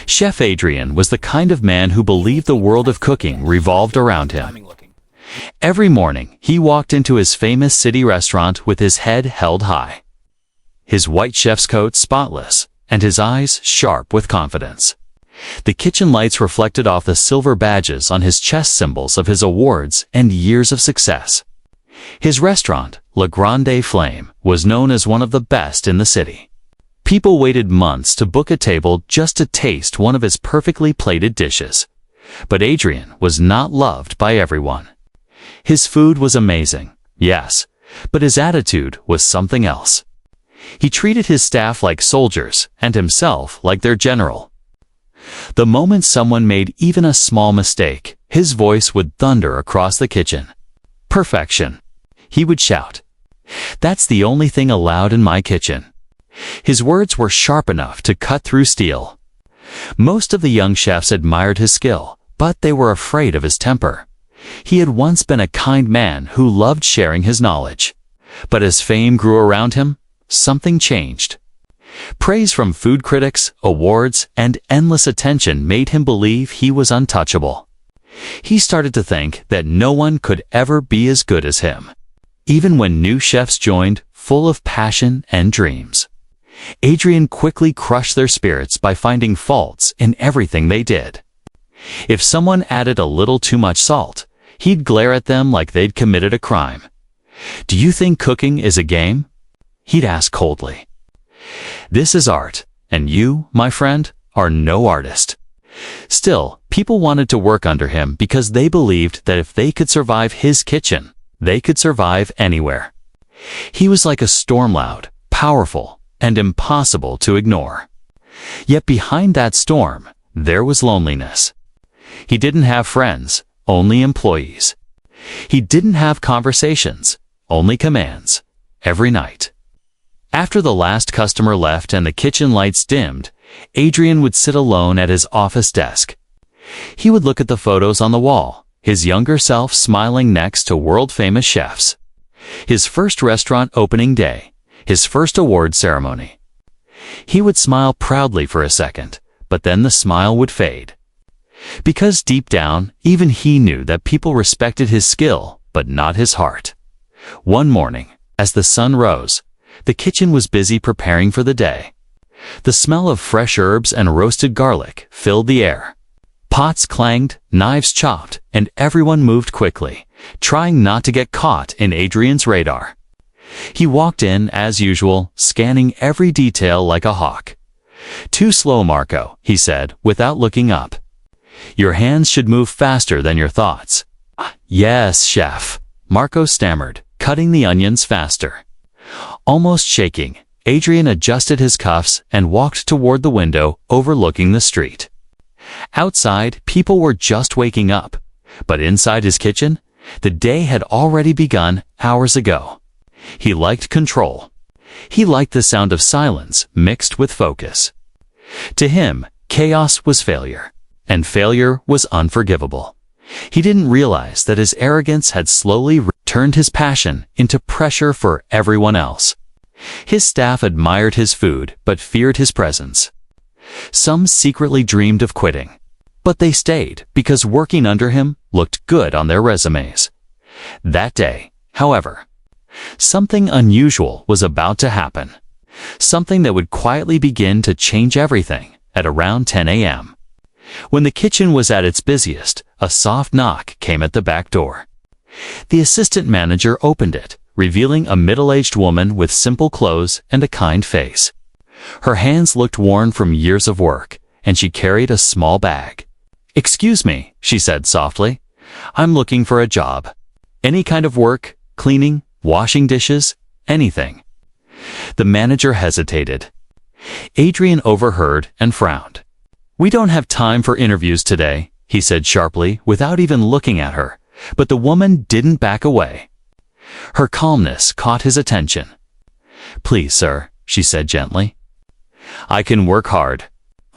Chef Adrian was the kind of man who believed the world of cooking revolved around him. Every morning, he walked into his famous city restaurant with his head held high, his white chef's coat spotless, and his eyes sharp with confidence. The kitchen lights reflected off the silver badges on his chest, symbols of his awards and years of success. His restaurant, Le Grande Flame, was known as one of the best in the city. People waited months to book a table just to taste one of his perfectly plated dishes. But Adrian was not loved by everyone. His food was amazing, yes, but his attitude was something else. He treated his staff like soldiers and himself like their general. The moment someone made even a small mistake, his voice would thunder across the kitchen. "Perfection," he would shout. "That's the only thing allowed in my kitchen." His words were sharp enough to cut through steel. Most of the young chefs admired his skill, but they were afraid of his temper. He had once been a kind man who loved sharing his knowledge. But as fame grew around him, something changed. Praise from food critics, awards, and endless attention made him believe he was untouchable. He started to think that no one could ever be as good as him, even when new chefs joined, full of passion and dreams. Adrian quickly crushed their spirits by finding faults in everything they did. If someone added a little too much salt, he'd glare at them like they'd committed a crime. "Do you think cooking is a game?" he'd ask coldly. "This is art, and you, my friend, are no artist." Still, people wanted to work under him because they believed that if they could survive his kitchen, they could survive anywhere. He was like a storm, loud, powerful, and impossible to ignore. Yet behind that storm, there was loneliness. He didn't have friends, only employees. He didn't have conversations, only commands, every night. After the last customer left and the kitchen lights dimmed, Adrian would sit alone at his office desk. He would look at the photos on the wall, his younger self smiling next to world-famous chefs. His first restaurant opening day, his first award ceremony. He would smile proudly for a second, but then the smile would fade. Because deep down, even he knew that people respected his skill, but not his heart. One morning, as the sun rose, the kitchen was busy preparing for the day. The smell of fresh herbs and roasted garlic filled the air. Pots clanged, knives chopped, and everyone moved quickly, trying not to get caught in Adrian's radar. He walked in, as usual, scanning every detail like a hawk. "Too slow, Marco," he said, without looking up. "Your hands should move faster than your thoughts." "Yes, chef," Marco stammered, cutting the onions faster. Almost shaking, Adrian adjusted his cuffs and walked toward the window overlooking the street. Outside, people were just waking up, but inside his kitchen, the day had already begun hours ago. He liked control. He liked the sound of silence mixed with focus. To him, chaos was failure, and failure was unforgivable. He didn't realize that his arrogance had slowly turned his passion into pressure for everyone else. His staff admired his food but feared his presence. Some secretly dreamed of quitting, but they stayed because working under him looked good on their resumes. That day, however, something unusual was about to happen. Something that would quietly begin to change everything at around 10 a.m. When the kitchen was at its busiest, a soft knock came at the back door. The assistant manager opened it, revealing a middle-aged woman with simple clothes and a kind face. Her hands looked worn from years of work, and she carried a small bag. "Excuse me," she said softly. "I'm looking for a job. Any kind of work, cleaning, washing dishes, anything." The manager hesitated. Adrian overheard and frowned. "We don't have time for interviews today," he said sharply without even looking at her, but the woman didn't back away. Her calmness caught his attention. "Please, sir," she said gently. "I can work hard.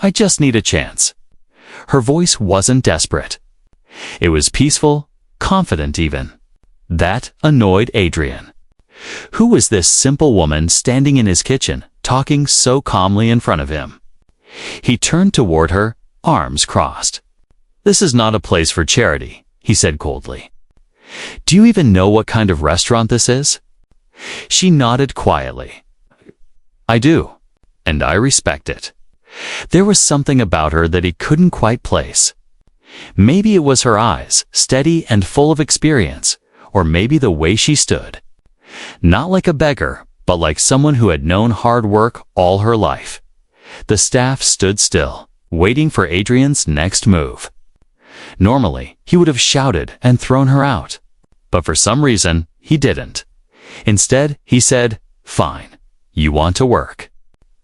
I just need a chance." Her voice wasn't desperate. It was peaceful, confident even. That annoyed Adrian. Who was this simple woman standing in his kitchen, talking so calmly in front of him? He turned toward her, arms crossed. "This is not a place for charity," he said coldly. "Do you even know what kind of restaurant this is?" She nodded quietly. "I do, and I respect it." There was something about her that he couldn't quite place. Maybe it was her eyes, steady and full of experience, or maybe the way she stood. Not like a beggar, but like someone who had known hard work all her life. The staff stood still, waiting for Adrian's next move. Normally, he would have shouted and thrown her out. But for some reason, he didn't. Instead, he said, "Fine, you want to work.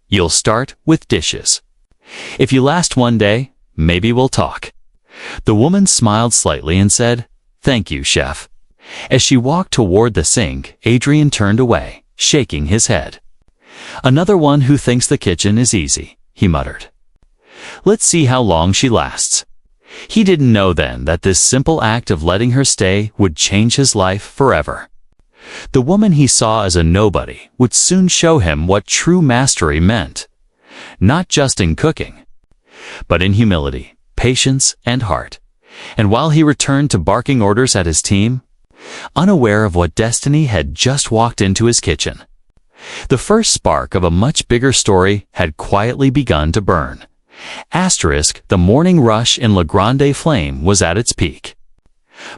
You'll start with dishes. If you last one day, maybe we'll talk." The woman smiled slightly and said, "Thank you, chef." As she walked toward the sink, Adrian turned away, shaking his head. "Another one who thinks the kitchen is easy," he muttered. "Let's see how long she lasts." He didn't know then that this simple act of letting her stay would change his life forever. The woman he saw as a nobody would soon show him what true mastery meant. Not just in cooking, but in humility, patience, and heart. And while he returned to barking orders at his team, unaware of what destiny had just walked into his kitchen, the first spark of a much bigger story had quietly begun to burn. The morning rush in Le Grande Flame was at its peak.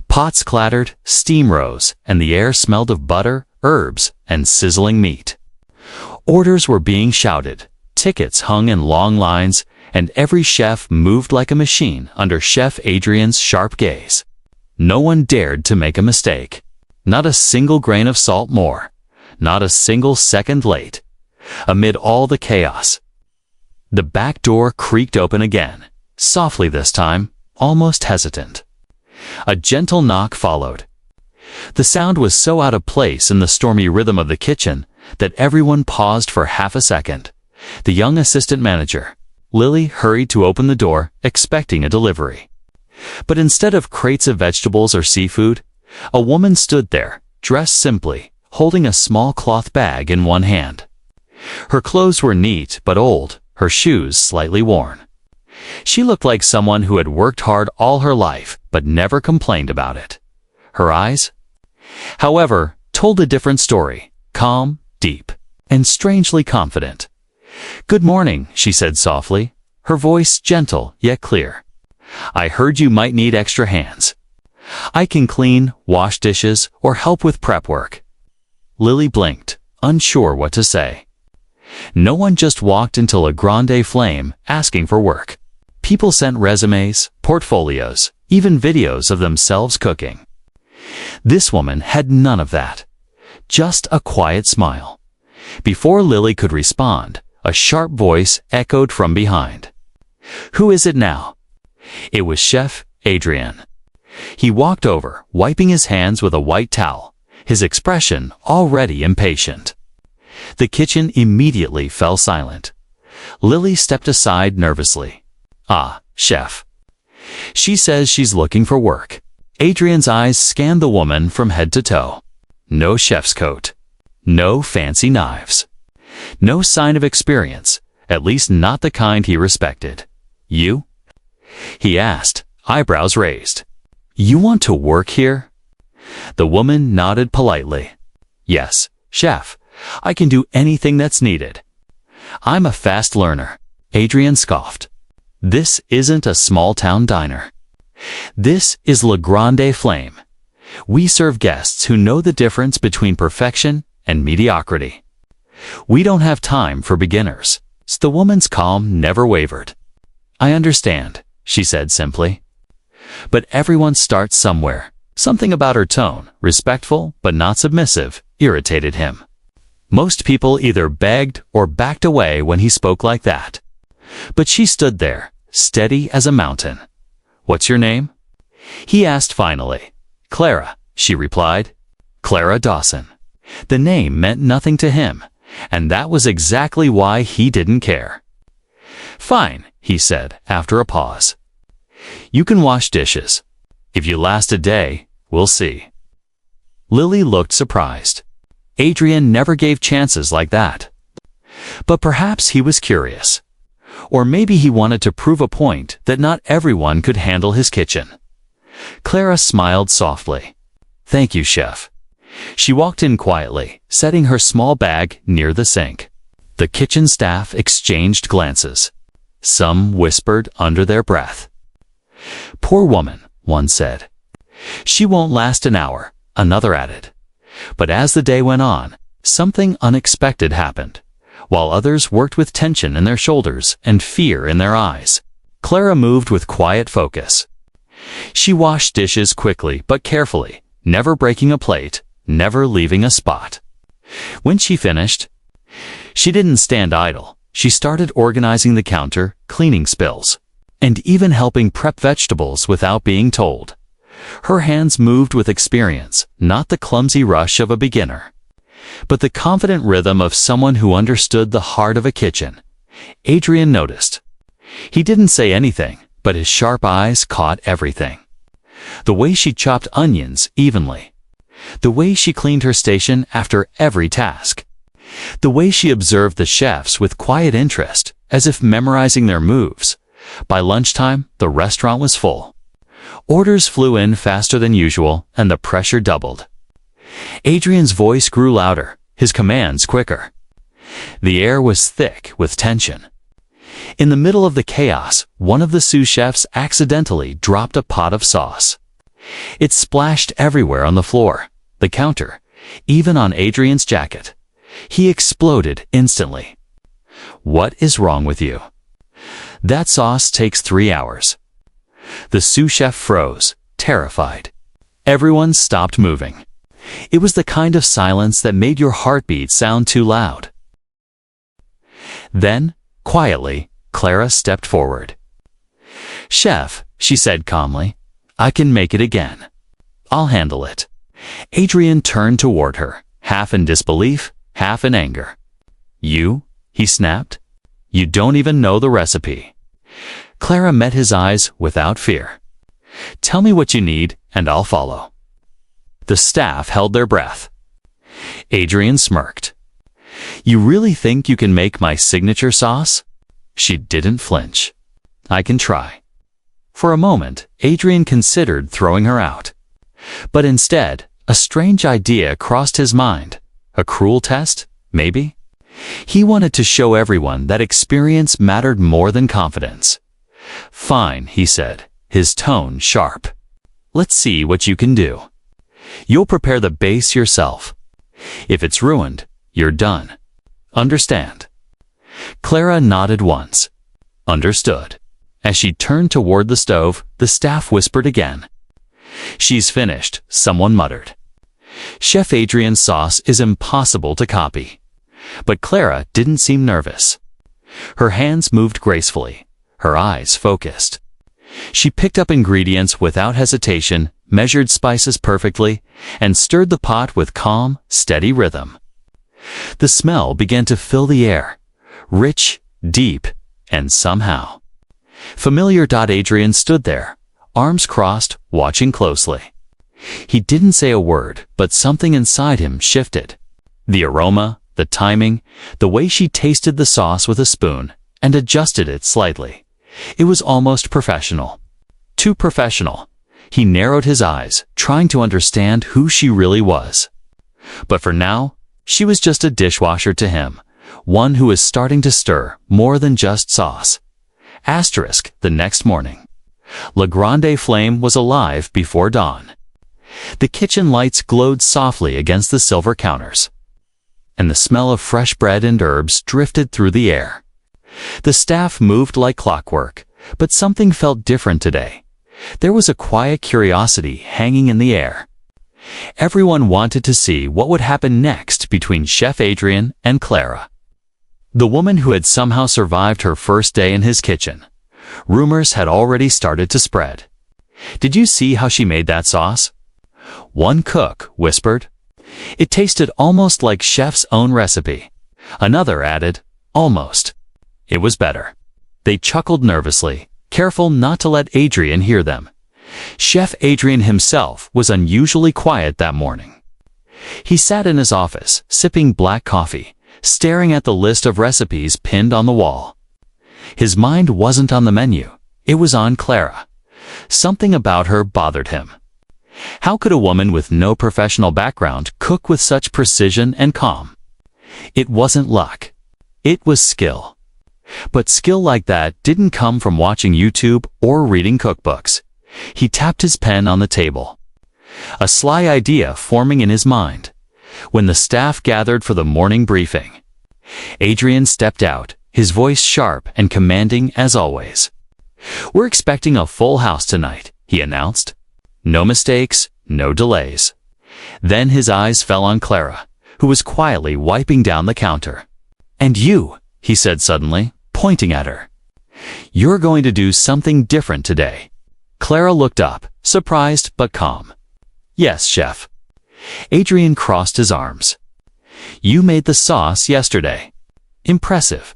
Pots clattered, steam rose, and the air smelled of butter, herbs, and sizzling meat. Orders were being shouted, tickets hung in long lines, and every chef moved like a machine under Chef Adrian's sharp gaze. No one dared to make a mistake. Not a single grain of salt more. Not a single second late. Amid all the chaos, the back door creaked open again, softly this time, almost hesitant. A gentle knock followed. The sound was so out of place in the stormy rhythm of the kitchen that everyone paused for half a second. The young assistant manager, Lily, hurried to open the door, expecting a delivery. But instead of crates of vegetables or seafood, a woman stood there, dressed simply, holding a small cloth bag in one hand. Her clothes were neat but old, her shoes slightly worn. She looked like someone who had worked hard all her life but never complained about it. Her eyes, however, told a different story, calm, deep, and strangely confident. "Good morning," she said softly, her voice gentle yet clear. "I heard you might need extra hands. I can clean, wash dishes, or help with prep work." Lily blinked, unsure what to say. No one just walked into Le Grande Flame asking for work. People sent resumes, portfolios, even videos of themselves cooking. This woman had none of that. Just a quiet smile. Before Lily could respond, a sharp voice echoed from behind. "Who is it now?" It was Chef Adrian. He walked over, wiping his hands with a white towel, his expression already impatient. The kitchen immediately fell silent. Lily stepped aside nervously. "Ah, chef. She says she's looking for work." Adrian's eyes scanned the woman from head to toe. No chef's coat. No fancy knives. No sign of experience, at least not the kind he respected. "You?" he asked, eyebrows raised. "You want to work here?" The woman nodded politely. "Yes, chef. I can do anything that's needed." "I'm a fast learner," Adrian scoffed. "This isn't a small-town diner. This is Le Grande Flame. We serve guests who know the difference between perfection and mediocrity. We don't have time for beginners." The woman's calm never wavered. "I understand," she said simply. But everyone starts somewhere. Something about her tone, respectful but not submissive, irritated him. Most people either begged or backed away when he spoke like that. But she stood there, steady as a mountain. "What's your name?" he asked finally. "Clara," she replied. Clara Dawson. The name meant nothing to him, and that was exactly why he didn't care. "Fine," he said after a pause. "You can wash dishes. If you last a day, we'll see." Lily looked surprised. Adrian never gave chances like that. But perhaps he was curious. Or maybe he wanted to prove a point that not everyone could handle his kitchen. Clara smiled softly. "Thank you, chef." She walked in quietly, setting her small bag near the sink. The kitchen staff exchanged glances. Some whispered under their breath. "Poor woman," one said. "She won't last an hour," another added. But as the day went on, something unexpected happened. While others worked with tension in their shoulders and fear in their eyes, Clara moved with quiet focus. She washed dishes quickly but carefully, never breaking a plate, never leaving a spot. When she finished, she didn't stand idle. She started organizing the counter, cleaning spills, and even helping prep vegetables without being told. Her hands moved with experience, not the clumsy rush of a beginner, but the confident rhythm of someone who understood the heart of a kitchen. Adrian noticed. He didn't say anything, but his sharp eyes caught everything. The way she chopped onions evenly. The way she cleaned her station after every task. The way she observed the chefs with quiet interest, as if memorizing their moves. By lunchtime, the restaurant was full. Orders flew in faster than usual, and the pressure doubled. Adrian's voice grew louder, his commands quicker. The air was thick with tension. In the middle of the chaos, one of the sous chefs accidentally dropped a pot of sauce. It splashed everywhere on the floor, the counter, even on Adrian's jacket. He exploded instantly. "What is wrong with you?" "That sauce takes 3 hours." The sous chef froze, terrified. Everyone stopped moving. It was the kind of silence that made your heartbeat sound too loud. Then, quietly, Clara stepped forward. "Chef," she said calmly, "I can make it again. I'll handle it." Adrian turned toward her, half in disbelief, half in anger. "You?" he snapped. "You don't even know the recipe." Clara met his eyes without fear. "Tell me what you need, and I'll follow." The staff held their breath. Adrian smirked. "You really think you can make my signature sauce?" She didn't flinch. "I can try." For a moment, Adrian considered throwing her out. But instead, a strange idea crossed his mind. A cruel test, maybe? He wanted to show everyone that experience mattered more than confidence. "Fine," he said, his tone sharp. "Let's see what you can do. You'll prepare the base yourself. If it's ruined, you're done. Understand?" Clara nodded once. Understood. As she turned toward the stove, the staff whispered again. "She's finished," someone muttered. Chef Adrian's sauce is impossible to copy. But Clara didn't seem nervous. Her hands moved gracefully, her eyes focused. She picked up ingredients without hesitation, measured spices perfectly, and stirred the pot with calm, steady rhythm. The smell began to fill the air, rich, deep, and somehow familiar. Adrian stood there, arms crossed, watching closely. He didn't say a word, but something inside him shifted. The aroma, the timing, the way she tasted the sauce with a spoon and adjusted it slightly. It was almost professional. Too professional. He narrowed his eyes, trying to understand who she really was. But for now, she was just a dishwasher to him, one who was starting to stir more than just sauce. The next morning. La Grande Flame was alive before dawn. The kitchen lights glowed softly against the silver counters, and the smell of fresh bread and herbs drifted through the air. The staff moved like clockwork, but something felt different today. There was a quiet curiosity hanging in the air. Everyone wanted to see what would happen next between Chef Adrian and Clara, the woman who had somehow survived her first day in his kitchen. Rumors had already started to spread. "Did you see how she made that sauce?" One cook whispered. "It tasted almost like chef's own recipe." Another added, "Almost." It was better. They chuckled nervously, careful not to let Adrian hear them. Chef Adrian himself was unusually quiet that morning. He sat in his office, sipping black coffee, staring at the list of recipes pinned on the wall. His mind wasn't on the menu. It was on Clara. Something about her bothered him. How could a woman with no professional background cook with such precision and calm? It wasn't luck. It was skill. But skill like that didn't come from watching YouTube or reading cookbooks. He tapped his pen on the table. A sly idea forming in his mind. When the staff gathered for the morning briefing, Adrian stepped out, his voice sharp and commanding as always. "We're expecting a full house tonight," he announced. "No mistakes, no delays." Then his eyes fell on Clara, who was quietly wiping down the counter. "And you," he said suddenly, pointing at her. "You're going to do something different today." Clara looked up, surprised but calm. "Yes, chef." Adrian crossed his arms. "You made the sauce yesterday. Impressive.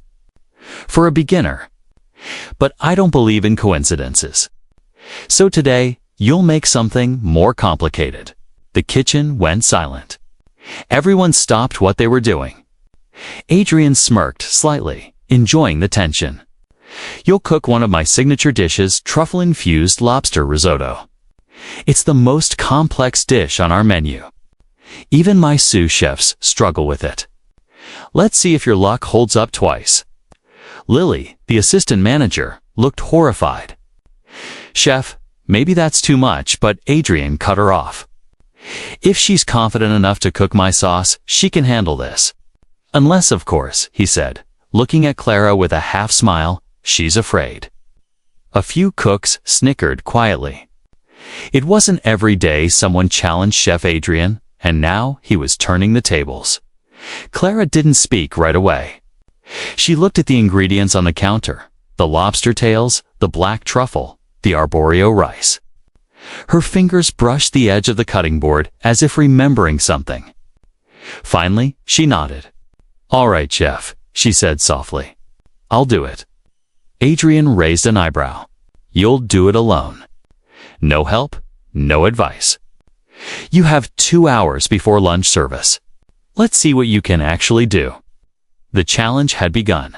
For a beginner. But I don't believe in coincidences. So today, you'll make something more complicated." The kitchen went silent. Everyone stopped what they were doing. Adrian smirked slightly, enjoying the tension. "You'll cook one of my signature dishes, truffle-infused lobster risotto. It's the most complex dish on our menu. Even my sous chefs struggle with it. Let's see if your luck holds up twice." Lily, the assistant manager, looked horrified. "Chef, maybe that's too much," but Adrian cut her off. "If she's confident enough to cook my sauce, she can handle this. Unless, of course," he said, looking at Clara with a half smile, "she's afraid." A few cooks snickered quietly. It wasn't every day someone challenged Chef Adrian, and now he was turning the tables. Clara didn't speak right away. She looked at the ingredients on the counter, the lobster tails, the black truffle, the arborio rice. Her fingers brushed the edge of the cutting board as if remembering something. Finally, she nodded. "All right, chef," she said softly. "I'll do it." Adrian raised an eyebrow. "You'll do it alone. No help, no advice. You have 2 hours before lunch service. Let's see what you can actually do." The challenge had begun.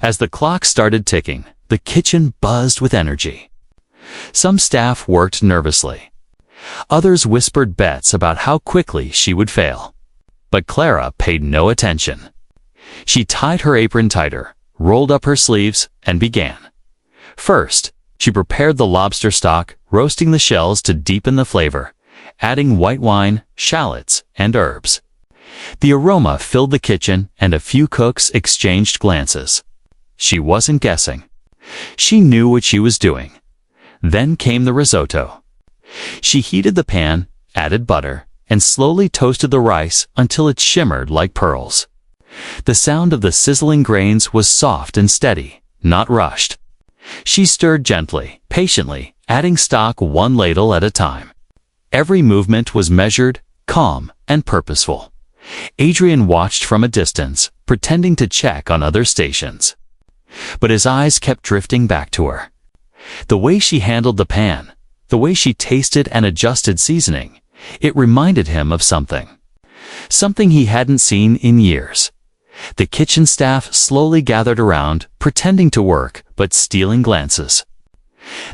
As the clock started ticking, the kitchen buzzed with energy. Some staff worked nervously. Others whispered bets about how quickly she would fail. But Clara paid no attention. She tied her apron tighter, rolled up her sleeves, and began. First, she prepared the lobster stock, roasting the shells to deepen the flavor, adding white wine, shallots, and herbs. The aroma filled the kitchen, and a few cooks exchanged glances. She wasn't guessing. She knew what she was doing. Then came the risotto. She heated the pan, added butter, and slowly toasted the rice until it shimmered like pearls. The sound of the sizzling grains was soft and steady, not rushed. She stirred gently, patiently, adding stock 1 ladle at a time. Every movement was measured, calm, and purposeful. Adrian watched from a distance, pretending to check on other stations. But his eyes kept drifting back to her. The way she handled the pan, the way she tasted and adjusted seasoning, it reminded him of something. Something he hadn't seen in years. The kitchen staff slowly gathered around, pretending to work, but stealing glances.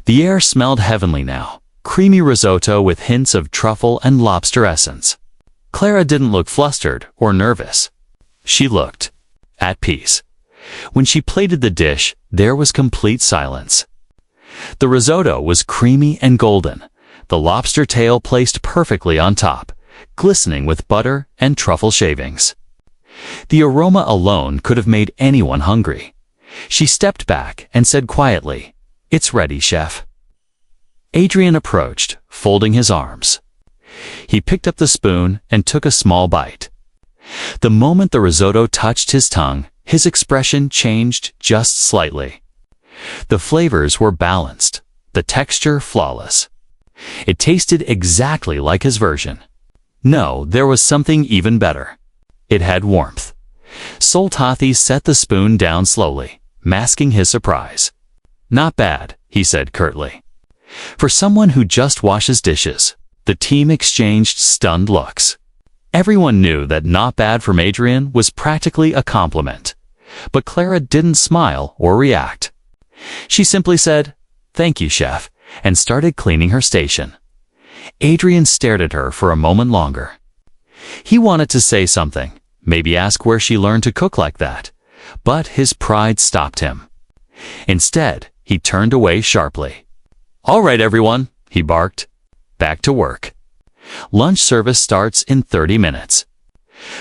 The air smelled heavenly now, creamy risotto with hints of truffle and lobster essence. Clara didn't look flustered or nervous. She looked at peace. When she plated the dish, there was complete silence. The risotto was creamy and golden, the lobster tail placed perfectly on top, glistening with butter and truffle shavings. The aroma alone could have made anyone hungry. She stepped back and said quietly, "It's ready, chef." Adrian approached, folding his arms. He picked up the spoon and took a small bite. The moment the risotto touched his tongue, his expression changed just slightly. The flavors were balanced, the texture flawless. It tasted exactly like his version. No, there was something even better. It had warmth. Soltathi set the spoon down slowly, masking his surprise. "Not bad," he said curtly. For someone who just washes dishes, the team exchanged stunned looks. Everyone knew that not bad from Adrian was practically a compliment. But Clara didn't smile or react. She simply said, "Thank you, chef," and started cleaning her station. Adrian stared at her for a moment longer. He wanted to say something, maybe ask where she learned to cook like that, but his pride stopped him. Instead, he turned away sharply. "All right, everyone," he barked. "Back to work. Lunch service starts in 30 minutes.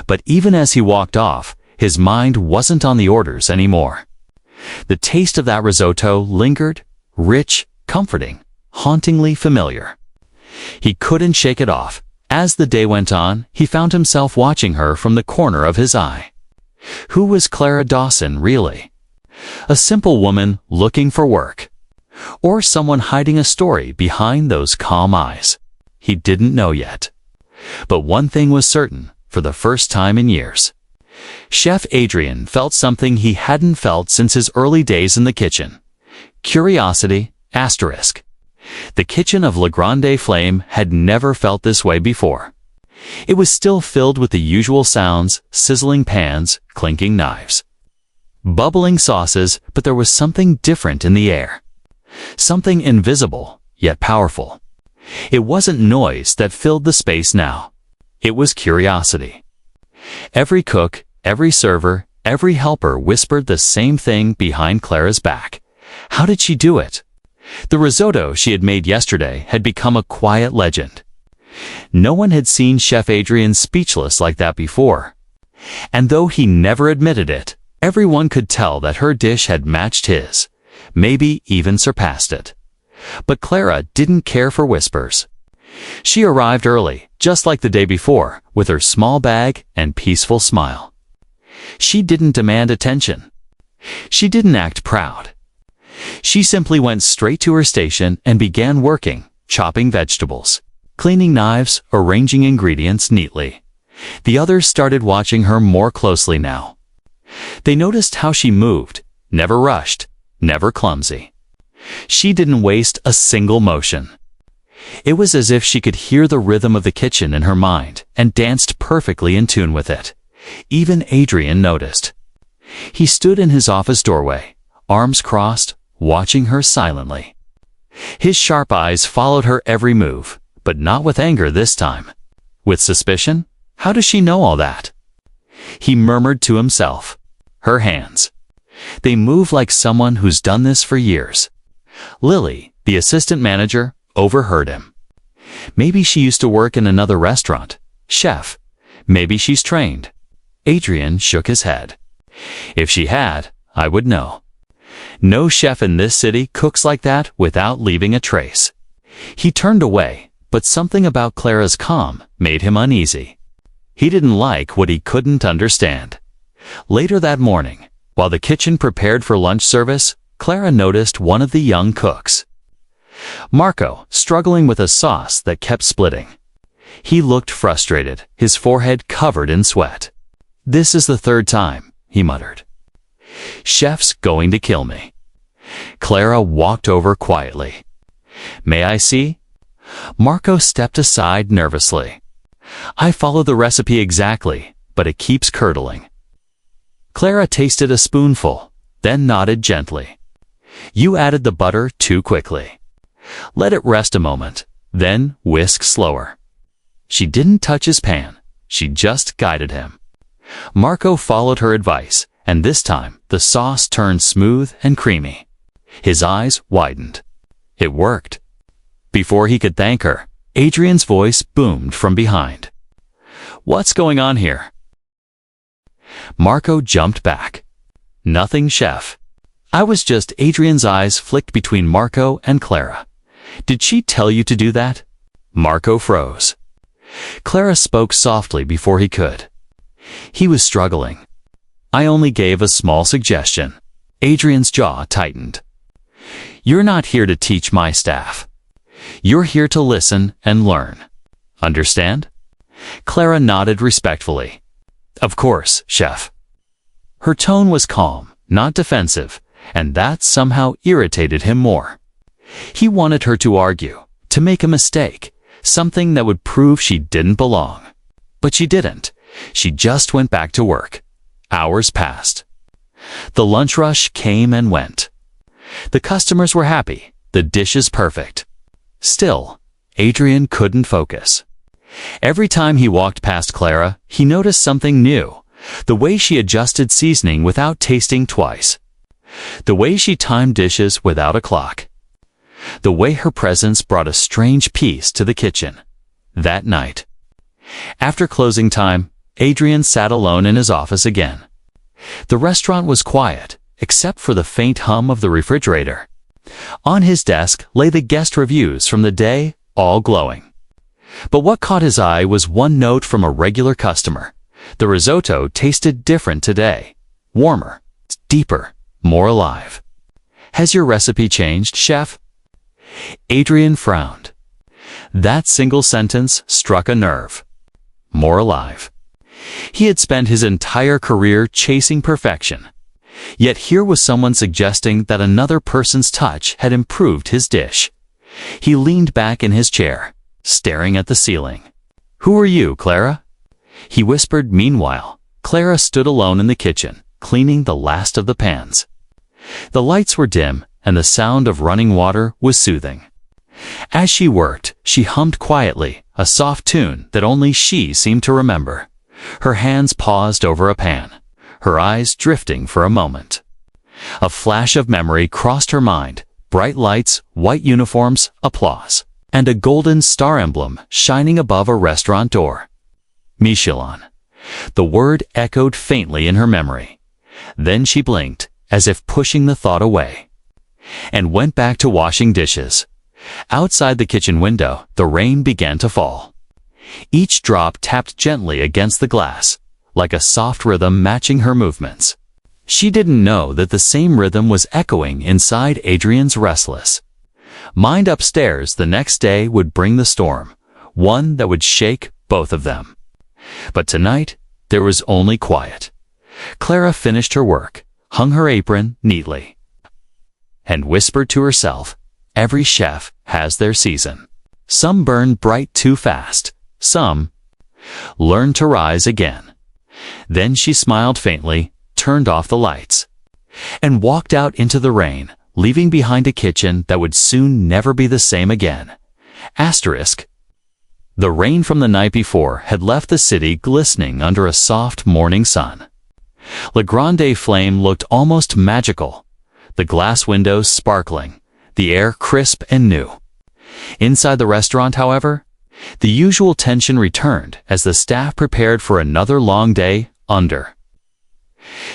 But even as he walked off, his mind wasn't on the orders anymore. The taste of that risotto lingered, rich, comforting, hauntingly familiar. He couldn't shake it off. As the day went on, he found himself watching her from the corner of his eye. Who was Clara Dawson, really? A simple woman looking for work? Or someone hiding a story behind those calm eyes? He didn't know yet. But one thing was certain, for the first time in years. Chef Adrian felt something he hadn't felt since his early days in the kitchen. Curiosity, asterisk. The kitchen of Le Grande Flame had never felt this way before. It was still filled with the usual sounds, sizzling pans, clinking knives, bubbling sauces, but there was something different in the air. Something invisible, yet powerful. It wasn't noise that filled the space now. It was curiosity. Every cook, every server, every helper whispered the same thing behind Clara's back. How did she do it? The risotto she had made yesterday had become a quiet legend. No one had seen Chef Adrian speechless like that before. And though he never admitted it, everyone could tell that her dish had matched his, maybe even surpassed it. But Clara didn't care for whispers. She arrived early, just like the day before, with her small bag and peaceful smile. She didn't demand attention. She didn't act proud. She simply went straight to her station and began working, chopping vegetables, cleaning knives, arranging ingredients neatly. The others started watching her more closely now. They noticed how she moved, never rushed, never clumsy. She didn't waste a single motion. It was as if she could hear the rhythm of the kitchen in her mind and danced perfectly in tune with it. Even Adrian noticed. He stood in his office doorway, arms crossed, watching her silently. His sharp eyes followed her every move, but not with anger this time. With suspicion? How does she know all that? He murmured to himself. Her hands. They move like someone who's done this for years. Lily, the assistant manager, overheard him. Maybe she used to work in another restaurant. Chef. Maybe she's trained. Adrian shook his head. If she had, I would know. No chef in this city cooks like that without leaving a trace. He turned away, but something about Clara's calm made him uneasy. He didn't like what he couldn't understand. Later that morning, while the kitchen prepared for lunch service, Clara noticed one of the young cooks. Marco, struggling with a sauce that kept splitting. He looked frustrated, his forehead covered in sweat. "This is the third time," he muttered. "Chef's going to kill me." Clara walked over quietly. "May I see?" Marco stepped aside nervously. "I follow the recipe exactly, but it keeps curdling." Clara tasted a spoonful, then nodded gently. "You added the butter too quickly. Let it rest a moment, then whisk slower." She didn't touch his pan, she just guided him. Marco followed her advice, and this time the sauce turned smooth and creamy. His eyes widened. It worked. Before he could thank her, Adrian's voice boomed from behind. "What's going on here?" Marco jumped back. "Nothing, chef." I was just Adrian's eyes flicked between Marco and Clara. "Did she tell you to do that?" Marco froze. Clara spoke softly before he could. He was struggling. "I only gave a small suggestion." Adrian's jaw tightened. "You're not here to teach my staff. You're here to listen and learn. Understand?" Clara nodded respectfully. "Of course, chef." Her tone was calm, not defensive, and that somehow irritated him more. He wanted her to argue, to make a mistake, something that would prove she didn't belong. But she didn't. She just went back to work. Hours passed. The lunch rush came and went. The customers were happy, the dishes perfect. Still, Adrian couldn't focus. Every time he walked past Clara, he noticed something new. The way she adjusted seasoning without tasting twice. The way she timed dishes without a clock. The way her presence brought a strange peace to the kitchen. That night, after closing time, Adrian sat alone in his office again. The restaurant was quiet, except for the faint hum of the refrigerator. On his desk lay the guest reviews from the day, all glowing. But what caught his eye was one note from a regular customer. The risotto tasted different today. Warmer, deeper, more alive. "Has your recipe changed, chef?" Adrian frowned. That single sentence struck a nerve. More alive. He had spent his entire career chasing perfection. Yet here was someone suggesting that another person's touch had improved his dish. He leaned back in his chair, staring at the ceiling. "Who are you, Clara?" he whispered. Meanwhile, Clara stood alone in the kitchen, cleaning the last of the pans. The lights were dim, and the sound of running water was soothing. As she worked, she hummed quietly, a soft tune that only she seemed to remember. Her hands paused over a pan, her eyes drifting for a moment. A flash of memory crossed her mind: bright lights, white uniforms, applause, and a golden star emblem shining above a restaurant door. Michelin. The word echoed faintly in her memory. Then she blinked, as if pushing the thought away, and went back to washing dishes. Outside the kitchen window, the rain began to fall. Each drop tapped gently against the glass, like a soft rhythm matching her movements. She didn't know that the same rhythm was echoing inside Adrian's restless mind. Upstairs the next day would bring the storm, one that would shake both of them. But tonight, there was only quiet. Clara finished her work, hung her apron neatly, and whispered to herself, "Every chef has their season. Some burn bright too fast, some learn to rise again." Then she smiled faintly, turned off the lights, and walked out into the rain, leaving behind a kitchen that would soon never be the same again. Asterisk. The rain from the night before had left the city glistening under a soft morning sun. La Grande Flame looked almost magical, the glass windows sparkling, the air crisp and new. Inside the restaurant, however, the usual tension returned as the staff prepared for another long day under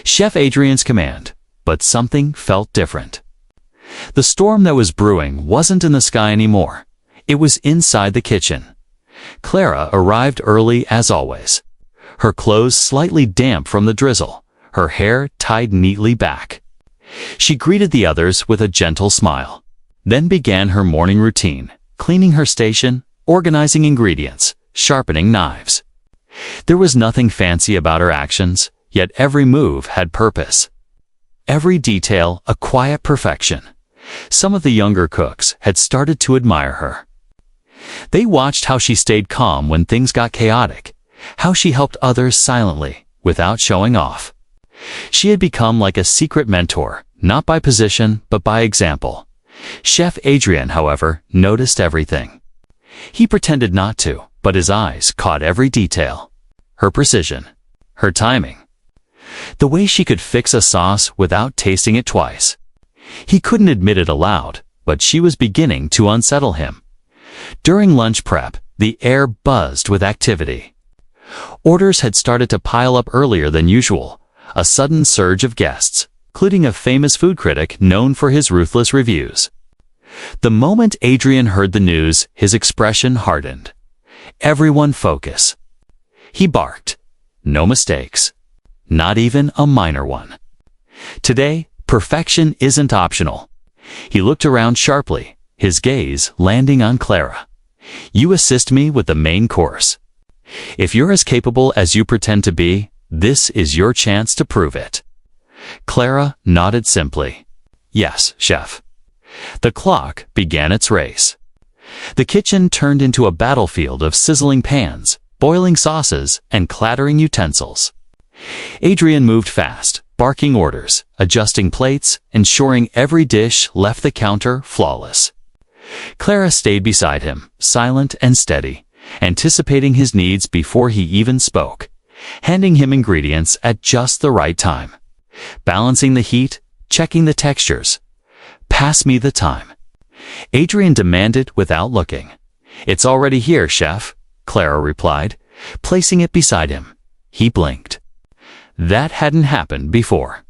Chef Adrian's command. But something felt different. The storm that was brewing wasn't in the sky anymore. It was inside the kitchen. Clara arrived early as always, her clothes slightly damp from the drizzle, her hair tied neatly back. She greeted the others with a gentle smile, then began her morning routine, cleaning her station, organizing ingredients, sharpening knives. There was nothing fancy about her actions, yet every move had purpose. Every detail a quiet perfection. Some of the younger cooks had started to admire her. They watched how she stayed calm when things got chaotic, how she helped others silently, without showing off. She had become like a secret mentor, not by position, but by example. Chef Adrian, however, noticed everything. He pretended not to, but his eyes caught every detail. Her precision, her timing, the way she could fix a sauce without tasting it twice. He couldn't admit it aloud, but she was beginning to unsettle him. During lunch prep, the air buzzed with activity. Orders had started to pile up earlier than usual, a sudden surge of guests, including a famous food critic known for his ruthless reviews. The moment Adrian heard the news, his expression hardened. "Everyone focus." He barked. "No mistakes. Not even a minor one. Today, perfection isn't optional." He looked around sharply, his gaze landing on Clara. "You assist me with the main course. If you're as capable as you pretend to be, this is your chance to prove it." Clara nodded simply. "Yes, chef." The clock began its race. The kitchen turned into a battlefield of sizzling pans, boiling sauces, and clattering utensils. Adrian moved fast, barking orders, adjusting plates, ensuring every dish left the counter flawless. Clara stayed beside him, silent and steady, anticipating his needs before he even spoke, handing him ingredients at just the right time, balancing the heat, checking the textures. "Pass me the thyme," Adrian demanded without looking. "It's already here, chef," Clara replied, placing it beside him. He blinked. That hadn't happened before.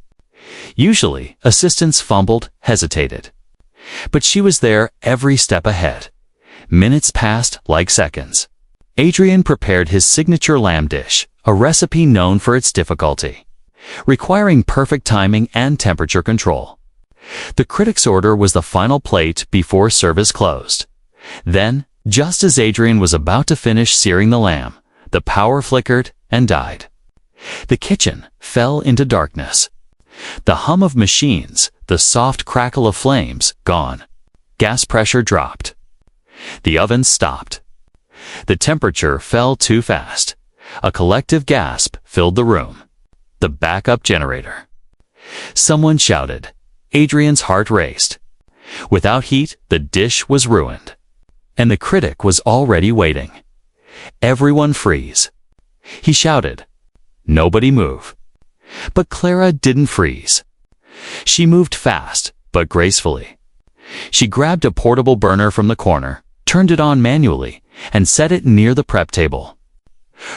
Usually, assistants fumbled, hesitated. But she was there every step ahead. Minutes passed like seconds. Adrian prepared his signature lamb dish, a recipe known for its difficulty, requiring perfect timing and temperature control. The critic's order was the final plate before service closed. Then, just as Adrian was about to finish searing the lamb, the power flickered and died. The kitchen fell into darkness. The hum of machines, the soft crackle of flames, gone. Gas pressure dropped. The oven stopped. The temperature fell too fast. A collective gasp filled the room. The backup generator. Someone shouted. Adrian's heart raced. Without heat, the dish was ruined. And the critic was already waiting. "Everyone freeze," he shouted. "Nobody move." But Clara didn't freeze. She moved fast, but gracefully. She grabbed a portable burner from the corner, turned it on manually, and set it near the prep table.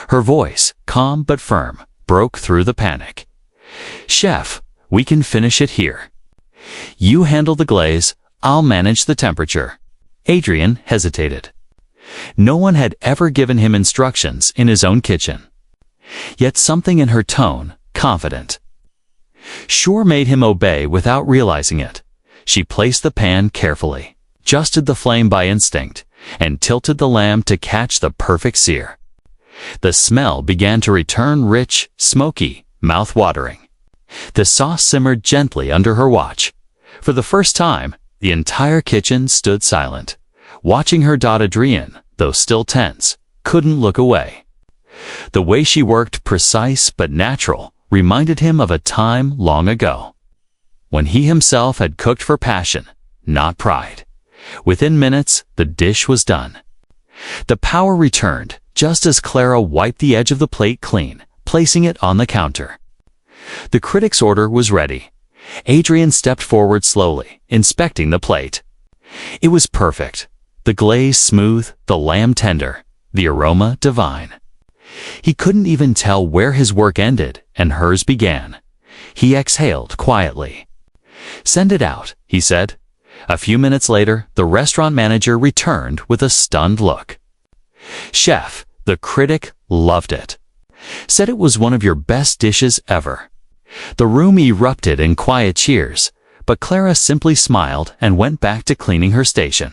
Her voice, calm but firm, broke through the panic. "Chef, we can finish it here. You handle the glaze, I'll manage the temperature." Adrian hesitated. No one had ever given him instructions in his own kitchen. Yet something in her tone, confident, sure made him obey without realizing it. She placed the pan carefully, adjusted the flame by instinct, and tilted the lamb to catch the perfect sear. The smell began to return, rich, smoky, mouth-watering. The sauce simmered gently under her watch. For the first time, the entire kitchen stood silent, watching her. Adrian, though still tense, couldn't look away. The way she worked, precise but natural, reminded him of a time long ago, when he himself had cooked for passion, not pride. Within minutes, the dish was done. The power returned, just as Clara wiped the edge of the plate clean, placing it on the counter. The critic's order was ready. Adrian stepped forward slowly, inspecting the plate. It was perfect. The glaze smooth, the lamb tender, the aroma divine. He couldn't even tell where his work ended and hers began. He exhaled quietly. "Send it out," he said. A few minutes later, the restaurant manager returned with a stunned look. "Chef, the critic loved it. Said it was one of your best dishes ever." The room erupted in quiet cheers, but Clara simply smiled and went back to cleaning her station.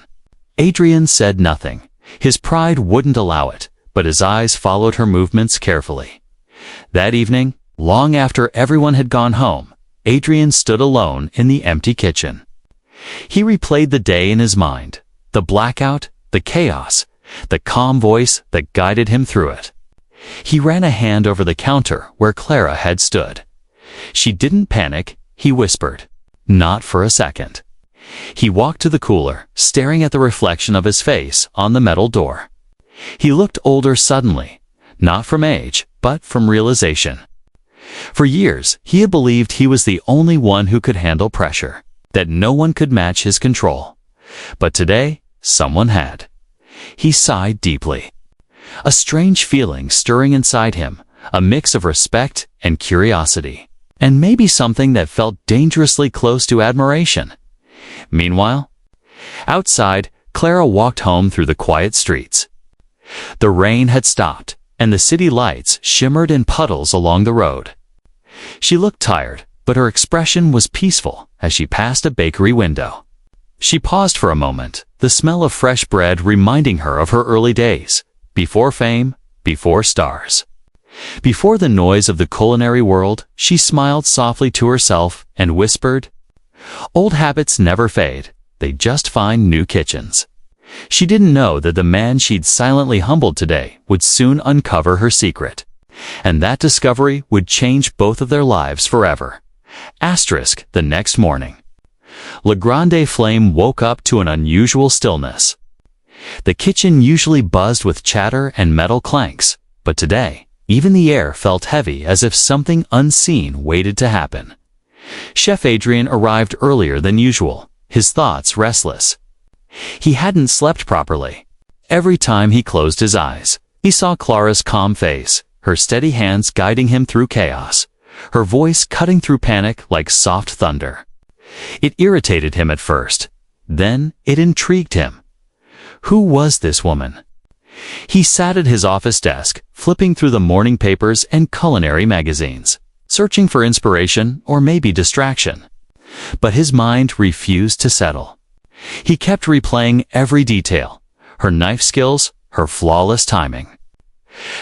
Adrian said nothing. His pride wouldn't allow it, but his eyes followed her movements carefully. That evening, long after everyone had gone home, Adrian stood alone in the empty kitchen. He replayed the day in his mind, the blackout, the chaos, the calm voice that guided him through it. He ran a hand over the counter where Clara had stood. She didn't panic, he whispered. Not for a second. He walked to the cooler, staring at the reflection of his face on the metal door. He looked older suddenly, not from age, but from realization. For years, he had believed he was the only one who could handle pressure, that no one could match his control. But today, someone had. He sighed deeply. A strange feeling stirring inside him, a mix of respect and curiosity, and maybe something that felt dangerously close to admiration. Meanwhile, outside, Clara walked home through the quiet streets. The rain had stopped, and the city lights shimmered in puddles along the road. She looked tired, but her expression was peaceful as she passed a bakery window. She paused for a moment, the smell of fresh bread reminding her of her early days, before fame, before stars. Before the noise of the culinary world, she smiled softly to herself and whispered, "Old habits never fade, they just find new kitchens." She didn't know that the man she'd silently humbled today would soon uncover her secret, and that discovery would change both of their lives forever. The next morning. Le Grande Flame woke up to an unusual stillness. The kitchen usually buzzed with chatter and metal clanks, but today, even the air felt heavy as if something unseen waited to happen. Chef Adrien arrived earlier than usual, his thoughts restless. He hadn't slept properly. Every time he closed his eyes, he saw Clara's calm face, her steady hands guiding him through chaos, her voice cutting through panic like soft thunder. It irritated him at first, then it intrigued him. Who was this woman? He sat at his office desk, flipping through the morning papers and culinary magazines, searching for inspiration or maybe distraction. But his mind refused to settle. He kept replaying every detail, her knife skills, her flawless timing.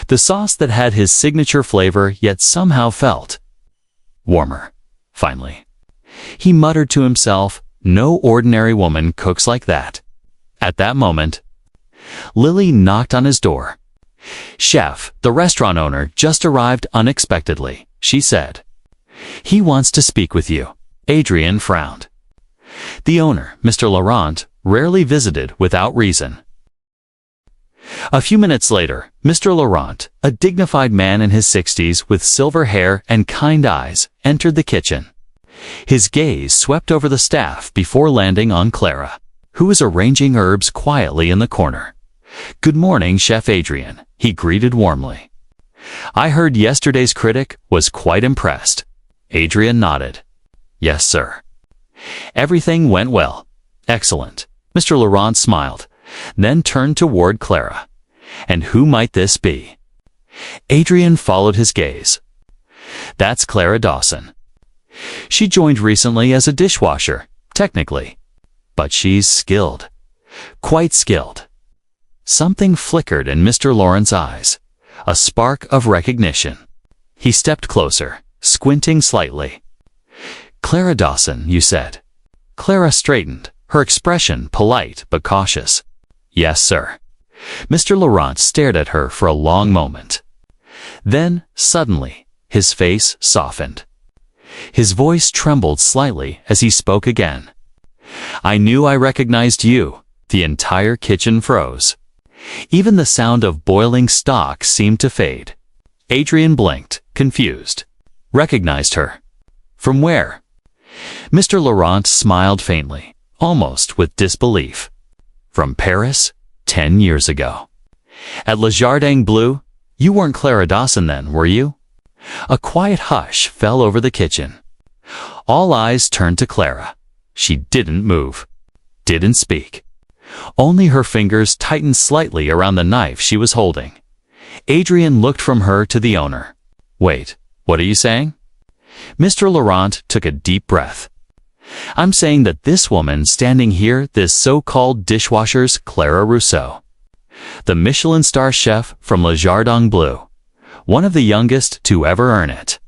The sauce that had his signature flavor yet somehow felt warmer. Finally, he muttered to himself, "No ordinary woman cooks like that." At that moment, Lily knocked on his door. "Chef, the restaurant owner just arrived unexpectedly," she said. "He wants to speak with you." Adrien frowned. The owner, Mr. Laurent, rarely visited without reason. A few minutes later, Mr. Laurent, a dignified man in his 60s with silver hair and kind eyes, entered the kitchen. His gaze swept over the staff before landing on Clara, who was arranging herbs quietly in the corner. "Good morning, Chef Adrien," he greeted warmly. "I heard yesterday's critic was quite impressed." Adrien nodded. "Yes, sir." "Everything went well." "Excellent." Mr. Laurent smiled, then turned toward Clara. "And who might this be?" Adrien followed his gaze. "That's Clara Dawson. She joined recently as a dishwasher, technically. But she's skilled. Quite skilled." Something flickered in Mr. Laurent's eyes, a spark of recognition. He stepped closer, squinting slightly. "Clara Dawson, you said?" Clara straightened, her expression polite but cautious. "Yes, sir." Mr. Laurent stared at her for a long moment. Then, suddenly, his face softened. His voice trembled slightly as he spoke again. "I knew I recognized you." The entire kitchen froze. Even the sound of boiling stock seemed to fade. Adrien blinked, confused. "Recognized her? From where?" Mr. Laurent smiled faintly, almost with disbelief. "From Paris, 10 years ago. At Le Jardin Bleu? You weren't Clara Dawson then, were you?" A quiet hush fell over the kitchen. All eyes turned to Clara. She didn't move, didn't speak. Only her fingers tightened slightly around the knife she was holding. Adrien looked from her to the owner. "Wait, what are you saying?" Mr. Laurent took a deep breath. "I'm saying that this woman standing here, this so-called dishwasher's Clara Rousseau. The Michelin Star Chef from Le Jardin Bleu. One of the youngest to ever earn it."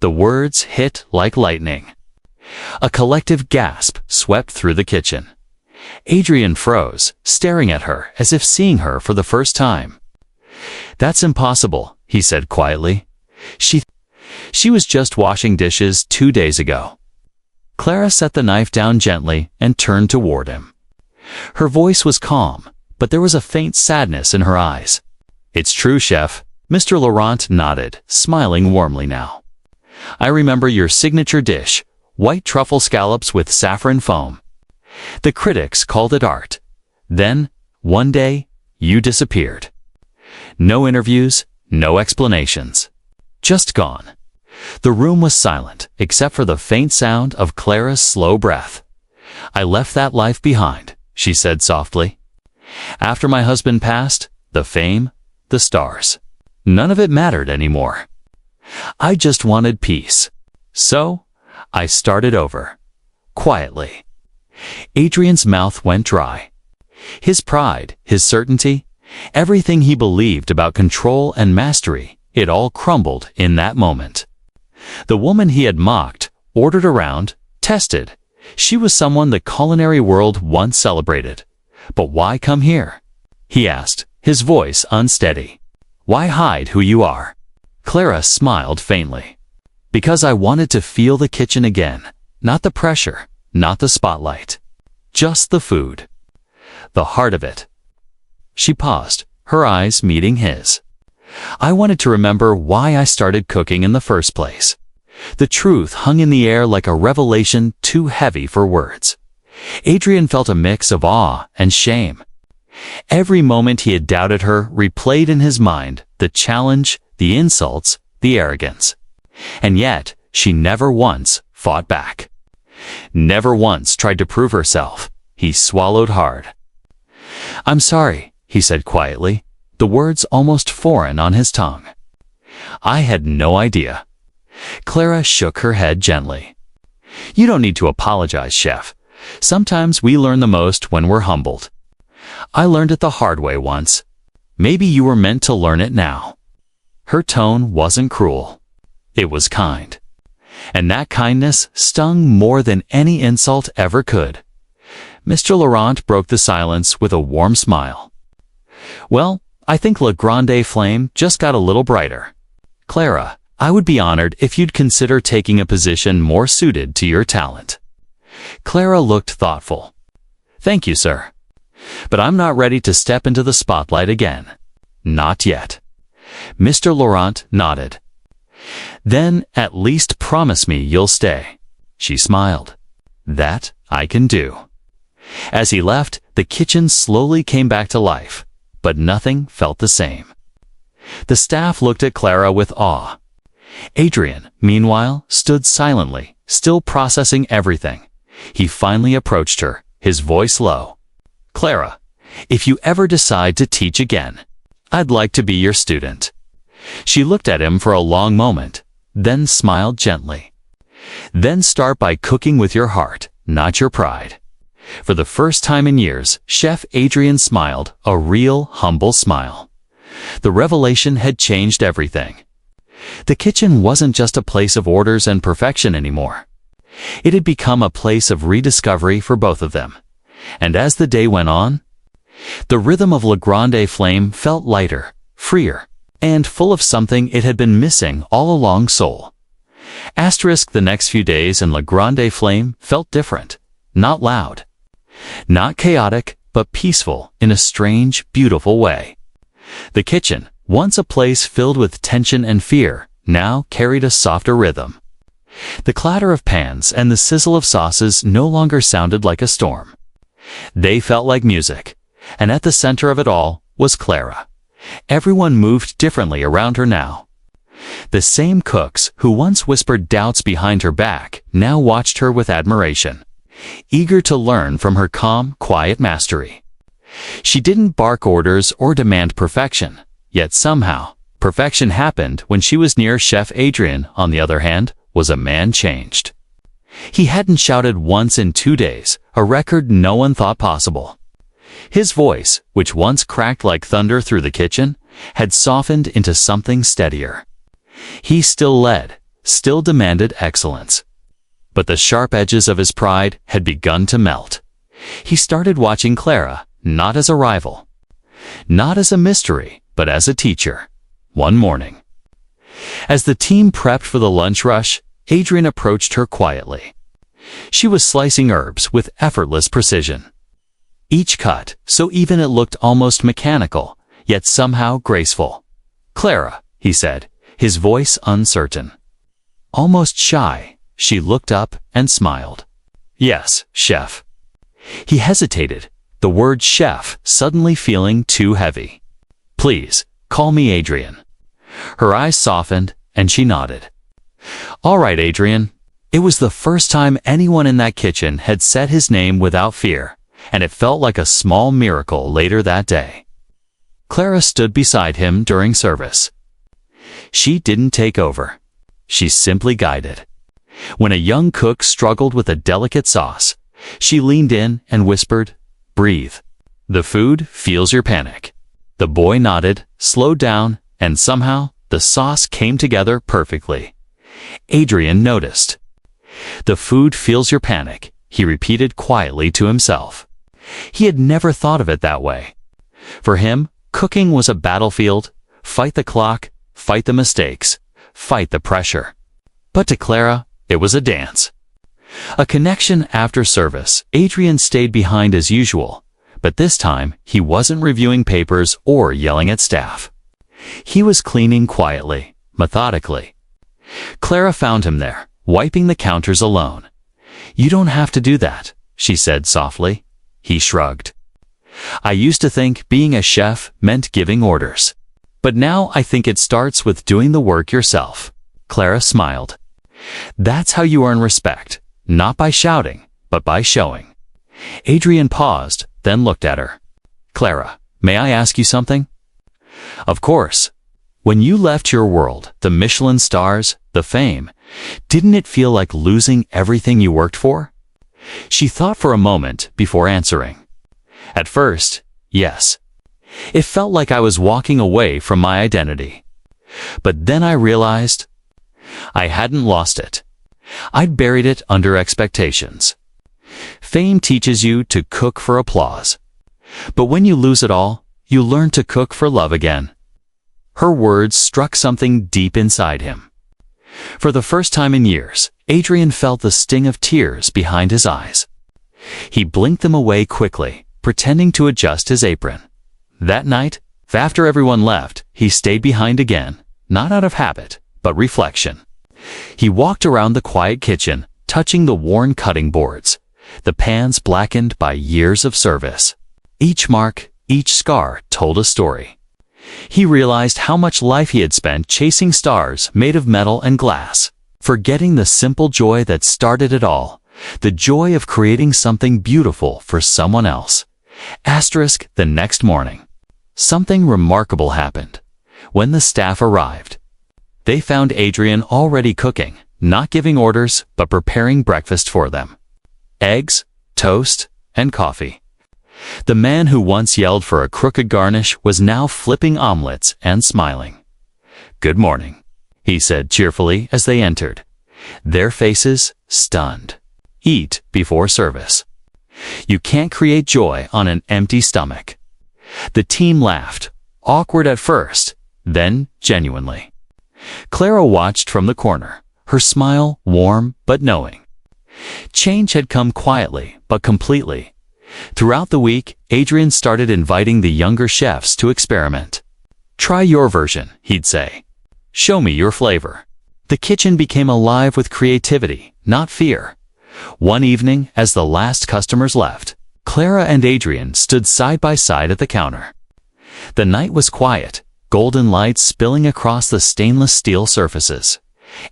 The words hit like lightning. A collective gasp swept through the kitchen. Adrien froze, staring at her as if seeing her for the first time. "That's impossible," he said quietly. She was just washing dishes 2 days ago." Clara set the knife down gently and turned toward him. Her voice was calm, but there was a faint sadness in her eyes. "It's true, Chef." Mr. Laurent nodded, smiling warmly now. "I remember your signature dish, white truffle scallops with saffron foam. The critics called it art. Then, one day, you disappeared. No interviews, no explanations. Just gone." The room was silent, except for the faint sound of Clara's slow breath. "I left that life behind," she said softly. "After my husband passed, the fame, the stars, none of it mattered anymore. I just wanted peace. So, I started over. Quietly." Adrien's mouth went dry. His pride, his certainty, everything he believed about control and mastery, it all crumbled in that moment. The woman he had mocked, ordered around, tested, she was someone the culinary world once celebrated. But why come here? He asked, his voice unsteady. "Why hide who you are?" Clara smiled faintly. Because I wanted to feel the kitchen again. Not the pressure, not the spotlight. Just the food. The heart of it. She paused, her eyes meeting his. I wanted to remember why I started cooking in the first place. The truth hung in the air like a revelation too heavy for words. Adrian felt a mix of awe and shame. Every moment he had doubted her replayed in his mind the challenge, the insults, the arrogance. And yet, she never once fought back. Never once tried to prove herself. He swallowed hard. I'm sorry, he said quietly, the words almost foreign on his tongue. I had no idea. Clara shook her head gently. You don't need to apologize, chef. Sometimes we learn the most when we're humbled. I learned it the hard way once. Maybe you were meant to learn it now. Her tone wasn't cruel. It was kind. And that kindness stung more than any insult ever could. Mr. Laurent broke the silence with a warm smile. Well, I think Le Grande Flame just got a little brighter. Clara, I would be honored if you'd consider taking a position more suited to your talent. Clara looked thoughtful. Thank you, sir. But I'm not ready to step into the spotlight again. Not yet. Mr. Laurent nodded. Then at least promise me you'll stay. She smiled. That I can do. As he left, the kitchen slowly came back to life, but nothing felt the same. The staff looked at Clara with awe. Adrian, meanwhile, stood silently, still processing everything. He finally approached her, his voice low. Clara, if you ever decide to teach again, I'd like to be your student. She looked at him for a long moment, then smiled gently. Then start by cooking with your heart, not your pride. For the first time in years, Chef Adrian smiled, a real, humble smile. The revelation had changed everything. The kitchen wasn't just a place of orders and perfection anymore. It had become a place of rediscovery for both of them. And as the day went on, the rhythm of Le Grande Flame felt lighter, freer, and full of something it had been missing all along soul. Asterisk the next few days in Le Grande Flame felt different, not loud, not chaotic, but peaceful in a strange, beautiful way. The kitchen, once a place filled with tension and fear, now carried a softer rhythm. The clatter of pans and the sizzle of sauces no longer sounded like a storm. They felt like music, and at the center of it all was Clara. Everyone moved differently around her now. The same cooks who once whispered doubts behind her back now watched her with admiration, eager to learn from her calm, quiet mastery. She didn't bark orders or demand perfection, yet somehow, perfection happened when she was near Chef Adrian. On the other hand, was a man changed. He hadn't shouted once in 2 days, a record no one thought possible. His voice, which once cracked like thunder through the kitchen, had softened into something steadier. He still led, still demanded excellence. But the sharp edges of his pride had begun to melt. He started watching Clara, not as a rival, not as a mystery, but as a teacher. One morning, as the team prepped for the lunch rush, Adrian approached her quietly. She was slicing herbs with effortless precision. Each cut, so even it looked almost mechanical, yet somehow graceful. Clara, he said, his voice uncertain. Almost shy, she looked up and smiled. Yes, chef. He hesitated, the word chef suddenly feeling too heavy. Please, call me Adrian. Her eyes softened, and she nodded. All right, Adrian. It was the first time anyone in that kitchen had said his name without fear, and it felt like a small miracle later that day. Clara stood beside him during service. She didn't take over. She simply guided. When a young cook struggled with a delicate sauce, she leaned in and whispered, "Breathe. The food feels your panic." The boy nodded, slowed down, and somehow the sauce came together perfectly. Adrian noticed. "The food feels your panic," he repeated quietly to himself. He had never thought of it that way. For him, cooking was a battlefield. Fight the clock, fight the mistakes, fight the pressure. But to Clara, it was a dance. A connection after service. Adrian stayed behind as usual, but this time he wasn't reviewing papers or yelling at staff. He was cleaning quietly, methodically. Clara found him there, wiping the counters alone. "You don't have to do that," she said softly. He shrugged. "I used to think being a chef meant giving orders. But now I think it starts with doing the work yourself." Clara smiled. "That's how you earn respect, not by shouting, but by showing." Adrian paused, then looked at her. "Clara, may I ask you something?" "Of course." "When you left your world, the Michelin stars, the fame, didn't it feel like losing everything you worked for?" She thought for a moment before answering. "At first, yes. It felt like I was walking away from my identity. But then I realized I hadn't lost it. I'd buried it under expectations. Fame teaches you to cook for applause. But when you lose it all, you learn to cook for love again." Her words struck something deep inside him. For the first time in years, Adrian felt the sting of tears behind his eyes. He blinked them away quickly, pretending to adjust his apron. That night, after everyone left, he stayed behind again, not out of habit, but reflection. He walked around the quiet kitchen, touching the worn cutting boards, the pans blackened by years of service. Each mark, each scar told a story. He realized how much life he had spent chasing stars made of metal and glass, forgetting the simple joy that started it all, the joy of creating something beautiful for someone else. The next morning, something remarkable happened. When the staff arrived, they found Adrian already cooking, not giving orders, but preparing breakfast for them. Eggs, toast, and coffee. The man who once yelled for a crooked garnish was now flipping omelets and smiling. "Good morning," he said cheerfully as they entered, their faces stunned. "Eat before service. You can't create joy on an empty stomach." The team laughed, awkward at first, then genuinely. Clara watched from the corner, her smile warm but knowing. Change had come quietly but completely. Throughout the week, Adrian started inviting the younger chefs to experiment. "Try your version," he'd say. "Show me your flavor." The kitchen became alive with creativity, not fear. One evening, as the last customers left, Clara and Adrian stood side by side at the counter. The night was quiet, golden lights spilling across the stainless steel surfaces.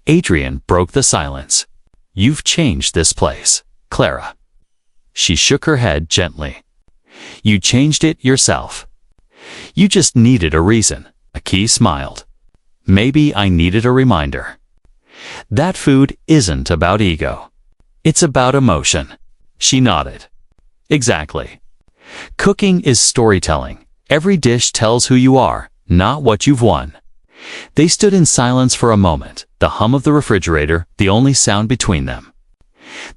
Adrian broke the silence. "You've changed this place, Clara." She shook her head gently. "You changed it yourself. You just needed a reason." Aki smiled. "Maybe I needed a reminder. That food isn't about ego. It's about emotion." She nodded. "Exactly. Cooking is storytelling. Every dish tells who you are, not what you've won." They stood in silence for a moment, the hum of the refrigerator the only sound between them.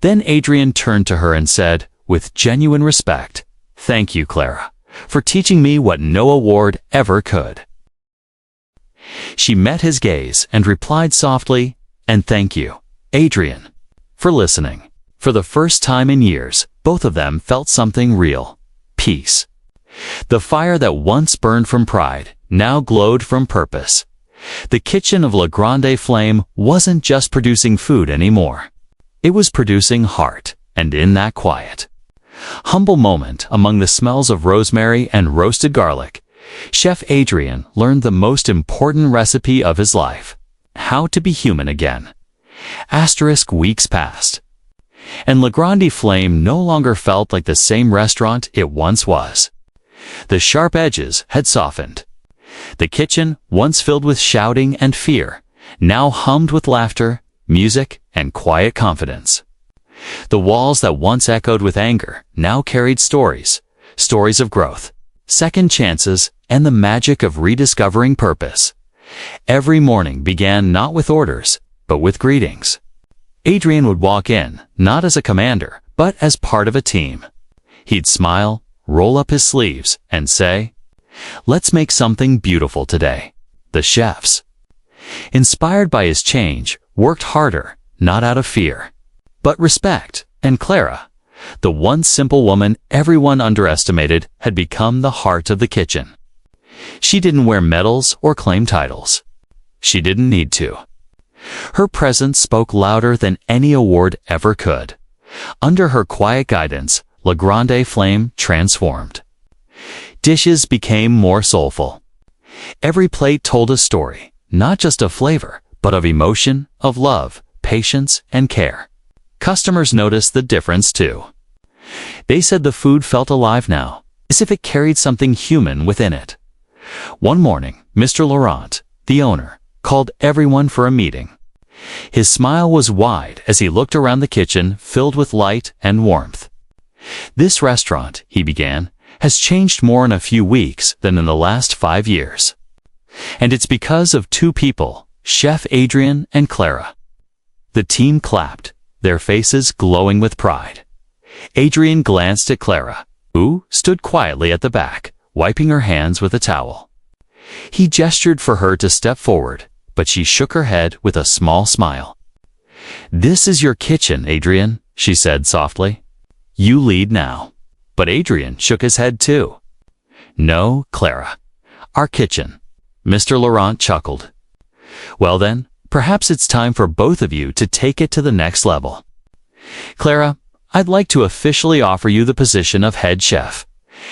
Then Adrian turned to her and said, with genuine respect, "Thank you, Clara, for teaching me what no award ever could." She met his gaze and replied softly, "And thank you, Adrian, for listening." For the first time in years, both of them felt something real: peace. The fire that once burned from pride now glowed from purpose. The kitchen of La Grande Flame wasn't just producing food anymore. It was producing heart, and in that quiet, humble moment, among the smells of rosemary and roasted garlic, Chef Adrian learned the most important recipe of his life: how to be human again. Weeks passed, and La Grande Flame no longer felt like the same restaurant it once was. The sharp edges had softened. The kitchen, once filled with shouting and fear, now hummed with laughter, music, and quiet confidence. The walls that once echoed with anger now carried stories of growth, second chances, and the magic of rediscovering purpose. Every morning began not with orders, but with greetings. Adrian would walk in, not as a commander, but as part of a team. He'd smile, roll up his sleeves, and say, "Let's make something beautiful today, the chefs." Inspired by his change, worked harder, not out of fear, but respect. And Clara, the one simple woman everyone underestimated, had become the heart of the kitchen. She didn't wear medals or claim titles. She didn't need to. Her presence spoke louder than any award ever could. Under her quiet guidance, La Grande Flame transformed. Dishes became more soulful. Every plate told a story, not just of flavor, but of emotion, of love, patience, and care. Customers noticed the difference too. They said the food felt alive now, as if it carried something human within it. One morning, Mr. Laurent, the owner, called everyone for a meeting. His smile was wide as he looked around the kitchen filled with light and warmth. "This restaurant," he began, "has changed more in a few weeks than in the last 5 years. And it's because of 2 people, Chef Adrien and Clara." The team clapped, their faces glowing with pride. Adrien glanced at Clara, who stood quietly at the back, wiping her hands with a towel. He gestured for her to step forward, but she shook her head with a small smile. "This is your kitchen, Adrien," she said softly. "You lead now." But Adrien shook his head too. "No, Clara. Our kitchen." Mr. Laurent chuckled. "Well then, perhaps it's time for both of you to take it to the next level. Clara, I'd like to officially offer you the position of head chef.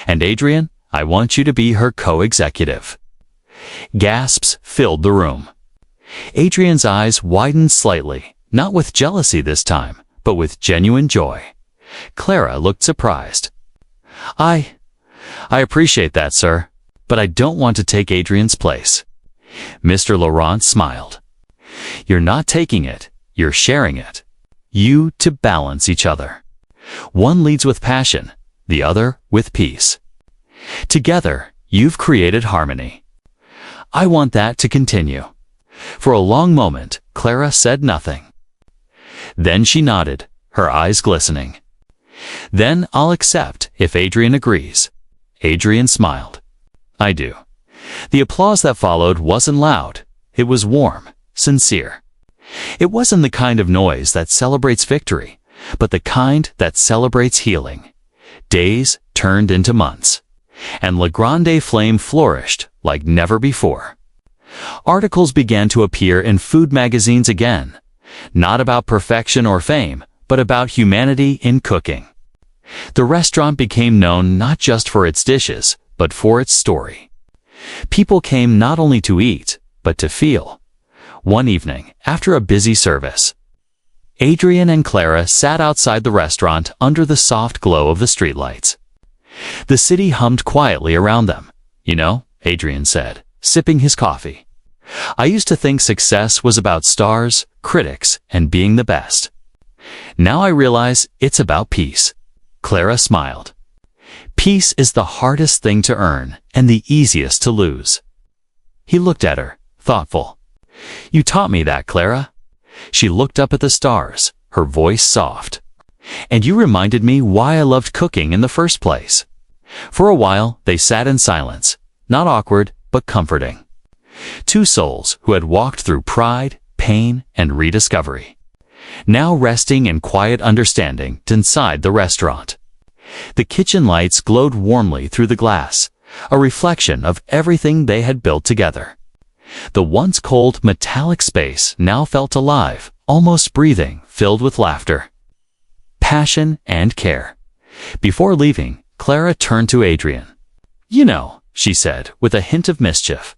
And Adrien, I want you to be her co-executive." Gasps filled the room. Adrien's eyes widened slightly, not with jealousy this time, but with genuine joy. Clara looked surprised. I appreciate that, sir, but I don't want to take Adrien's place." Mr. Laurent smiled. "You're not taking it, you're sharing it. You to balance each other. One leads with passion, the other with peace. Together, you've created harmony. I want that to continue." For a long moment, Clara said nothing. Then she nodded, her eyes glistening. "Then I'll accept if Adrien agrees." Adrien smiled. "I do." The applause that followed wasn't loud. It was warm, sincere. It wasn't the kind of noise that celebrates victory, but the kind that celebrates healing. Days turned into months, and La Grande Flame flourished like never before. Articles began to appear in food magazines again, not about perfection or fame, but about humanity in cooking. The restaurant became known not just for its dishes, but for its story. People came not only to eat, but to feel. One evening, after a busy service, Adrien and Clara sat outside the restaurant under the soft glow of the streetlights. The city hummed quietly around them. "You know," Adrien said, sipping his coffee, "I used to think success was about stars, critics, and being the best. Now I realize it's about peace." Clara smiled. "Peace is the hardest thing to earn and the easiest to lose." He looked at her, thoughtful. "You taught me that, Clara." She looked up at the stars, her voice soft. "And you reminded me why I loved cooking in the first place." For a while, they sat in silence, not awkward, but comforting. 2 souls who had walked through pride, pain, and rediscovery, now resting in quiet understanding inside the restaurant. The kitchen lights glowed warmly through the glass, a reflection of everything they had built together. The once cold, metallic space now felt alive, almost breathing, filled with laughter, passion, and care. Before leaving, Clara turned to Adrien. "You know," she said, with a hint of mischief,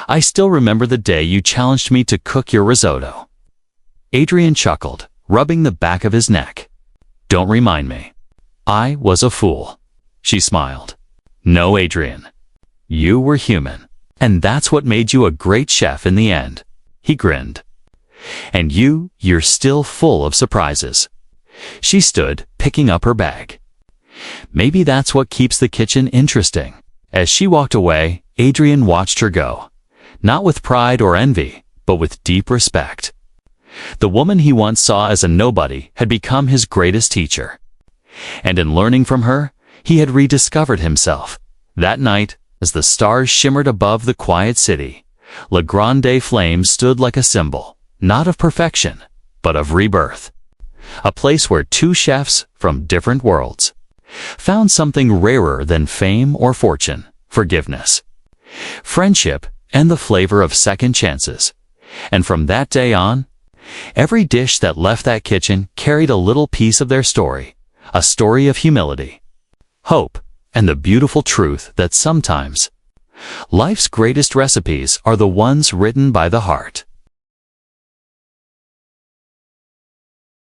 "I still remember the day you challenged me to cook your risotto." Adrien chuckled, rubbing the back of his neck. "Don't remind me. I was a fool." She smiled. "No, Adrien. You were human. And that's what made you a great chef in the end." He grinned. "And you're still full of surprises." She stood, picking up her bag. "Maybe that's what keeps the kitchen interesting." As she walked away, Adrien watched her go, not with pride or envy, but with deep respect. The woman he once saw as a nobody had become his greatest teacher. And in learning from her, he had rediscovered himself. That night, as the stars shimmered above the quiet city, La Grande Flame stood like a symbol, not of perfection, but of rebirth. A place where two chefs from different worlds found something rarer than fame or fortune: forgiveness, friendship, and the flavor of second chances. And from that day on, every dish that left that kitchen carried a little piece of their story, a story of humility, hope, and the beautiful truth that sometimes life's greatest recipes are the ones written by the heart.